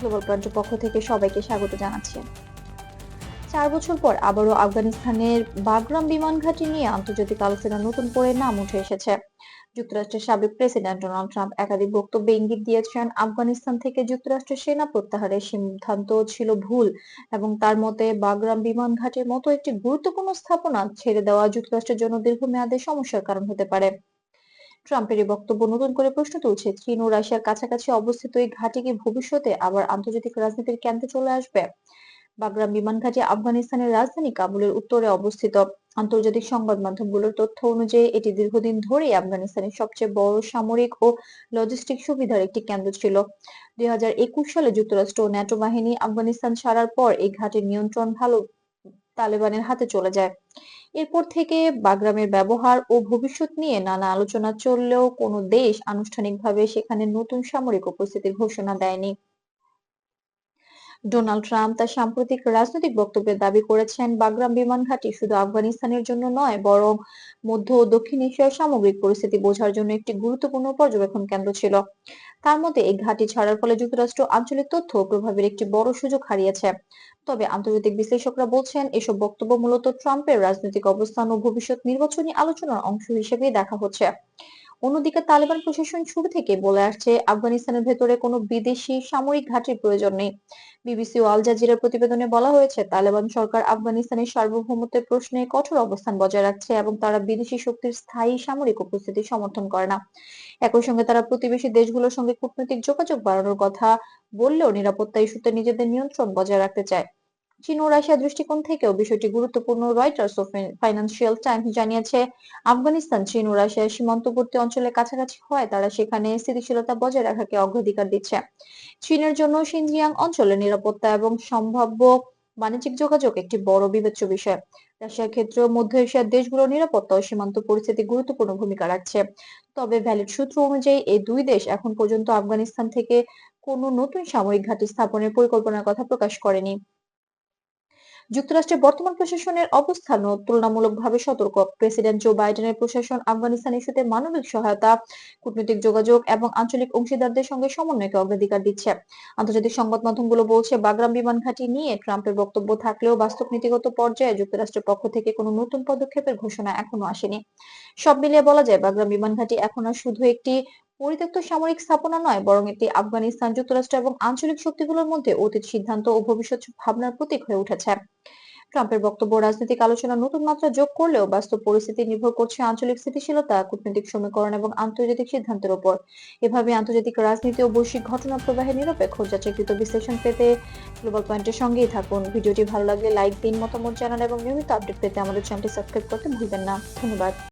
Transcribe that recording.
Global পয়েন্টের পক্ষ থেকে সবাইকে স্বাগত জানাচ্ছি। 4 বছর পর আবারও আফগানিস্তানের বাগরাম বিমান ঘাঁটি নিয়ে আন্তর্জাতিক আলোচনার নতুন করে নাম উঠে এসেছে। যুক্তরাষ্ট্রের সাবেক প্রেসিডেন্ট ডোনাল্ড ট্রাম্প একাধিক বক্তব্যে ইঙ্গিত দিয়েছেন আফগানিস্তান থেকে যুক্তরাষ্ট্রের সেনা প্রত্যাহারের সিদ্ধান্ত ছিল ভুল এবং তার মতে বাগরাম বিমান ঘাঁটির মতো একটি গুরুত্বপূর্ণ স্থাপনা ছেড়ে দেওয়া যুক্তরাষ্ট্রের জন্য দীর্ঘমেয়াদে সমস্যার কারণ হতে পারে। ট্রাম্পের এই বক্তব্য নতুন করে প্রশ্ন তুলছে, চীন ও রাশিয়ার কাছাকাছি অবস্থিত এই ঘাঁটি কি ভবিষ্যতে আবার আন্তর্জাতিক রাজনীতির কেন্দ্রে চলে আসবে? বাগরাম বিমান ঘাঁটি আফগানিস্তানের রাজধানী কাবুলের উত্তরে অবস্থিত। আন্তর্জাতিক সংবাদ মাধ্যমগুলোর তথ্য অনুযায়ী এটি দীর্ঘদিন ধরেই আফগানিস্তানের সবচেয়ে বড় সামরিক ও লজিস্টিক সুবিধার একটি কেন্দ্র ছিল। 2021 সালে যুক্তরাষ্ট্র ও ন্যাটো বাহিনী আফগানিস্তান ছাড়ার পর এই ঘাঁটির নিয়ন্ত্রণ তালেবানের হাতে চলে যায়। এরপর থেকে বাগরামের ব্যবহার ও ভবিষ্যৎ নিয়ে নানা আলোচনা চললেও কোনো দেশ আনুষ্ঠানিকভাবে সেখানে নতুন সামরিক উপস্থিতির ঘোষণা দেয়নি। ডোনাল্ড ট্রাম্প তার সাম্প্রতিক রাজনৈতিক বক্তব্যে দাবি করেছেন, বাগরাম বিমান ঘাঁটি শুধু আফগানিস্তানের জন্য নয়, বরং মধ্য ও দক্ষিণ এশিয়ার সামগ্রিক পরিস্থিতি বোঝার জন্য একটি গুরুত্বপূর্ণ পর্যবেক্ষণ কেন্দ্র ছিল। তার মতে এই ঘাঁটি ছাড়ার ফলে যুক্তরাষ্ট্র আঞ্চলিক তথ্য ও প্রভাবের একটি বড় সুযোগ হারিয়েছে। তবে আন্তর্জাতিক বিশ্লেষকরা বলছেন, এসব বক্তব্য মূলত ট্রাম্পের রাজনৈতিক অবস্থান ও ভবিষ্যৎ নির্বাচনী আলোচনার অংশ হিসেবেই দেখা হচ্ছে। অন্যদিকে তালেবান প্রশাসন শুরু থেকে বলে আসছে, আফগানিস্তানের ভেতরে কোনো বিদেশি সামরিক ঘাঁটির প্রয়োজন নেই। বিবিসি ও আল জাজিরার প্রতিবেদনে বলা হয়েছে, তালেবান সরকার আফগানিস্তানের সার্বভৌমত্বের প্রশ্নে কঠোর অবস্থান বজায় রাখছে এবং তারা বিদেশি শক্তির স্থায়ী সামরিক উপস্থিতি সমর্থন করে না। একই সঙ্গে তারা প্রতিবেশী দেশগুলোর সঙ্গে কূটনৈতিক যোগাযোগ বাড়ানোর কথা বললেও নিরাপত্তা ইস্যুতে নিজেদের নিয়ন্ত্রণ বজায় রাখতে চায়। চীন ও রাশিয়ার দৃষ্টিকোণ থেকেও বিষয়টি গুরুত্বপূর্ণ। রয়টার্স ও ফাইন্যান্সিয়াল টাইমস জানিয়েছে, আফগানিস্তান চীন ও রাশিয়ার সীমান্তবর্তী অঞ্চলের কাছাকাছি হয় তারা সেখানে স্থিতিশীলতা বজায় রাখাকে অগ্রাধিকার দিচ্ছে। চীনের জন্য সিনজিয়াং অঞ্চলের নিরাপত্তা এবং সম্ভাব্য বাণিজ্যিক যোগাযোগ একটি বড় বিবেচ্য বিষয়। রাশিয়ার ক্ষেত্রেও মধ্য এশিয়ার দেশগুলোর নিরাপত্তা ও সীমান্ত পরিস্থিতি গুরুত্বপূর্ণ ভূমিকা রাখছে। তবে ভ্যালিড সূত্র অনুযায়ী এই দুই দেশ এখন পর্যন্ত আফগানিস্তান থেকে কোনো নতুন সামরিক ঘাঁটি স্থাপনের পরিকল্পনার কথা প্রকাশ করেনি। যুক্তরাষ্ট্রের বর্তমান প্রশাসনের অবস্থানও তুলনামূলকভাবে সতর্ক। প্রেসিডেন্ট জো বাইডেনের প্রশাসন আফগানিস্তান ইস্যুতে মানবিক সহায়তা, কূটনৈতিক যোগাযোগ এবং আঞ্চলিক অংশীদারদের সঙ্গে সমন্বয়কে অগ্রাধিকার দিচ্ছে। আন্তর্জাতিক সংবাদ মাধ্যমগুলো বলছে, বাগরাম বিমান ঘাঁটি নিয়ে ট্রাম্পের বক্তব্য থাকলেও বাস্তব নীতিগত পর্যায়ে যুক্তরাষ্ট্রের পক্ষ থেকে কোনো নতুন পদক্ষেপের ঘোষণা এখনো আসেনি। সব মিলিয়ে বলা যায়, বাগরাম বিমান ঘাঁটি এখন আর শুধু একটি পরিত্যক্ত সামরিক স্থাপনা নয়, বরং এটি আফগানিস্তান, যুক্তরাষ্ট্র এবং আঞ্চলিক শক্তিগুলোর মধ্যে অতীত সিদ্ধান্ত ও ভবিষ্যৎ ভাবনার প্রতীক হয়ে উঠেছে। ট্রাম্পের বক্তব্য রাজনৈতিক আলোচনার নতুন মাত্রা যোগ করলেও বাস্তব পরিস্থিতি নির্ভর করছে আঞ্চলিক স্থিতিশীলতা, কূটনৈতিক সমীকরণ এবং আন্তর্জাতিক সিদ্ধান্তের উপর। এভাবে আন্তর্জাতিক রাজনীতি ও বৈশ্বিক ঘটনা প্রবাহের নিরপেক্ষ যাচাইকৃত বিশ্লেষণ পেতে গ্লোবাল পয়েন্টের সঙ্গেই থাকুন। ভিডিওটি ভালো লাগলে লাইক দিন, মতামত জানান এবং নিয়মিত আপডেট পেতে আমাদের চ্যানেলটি সাবস্ক্রাইব করতে ভুলবেন না। ধন্যবাদ।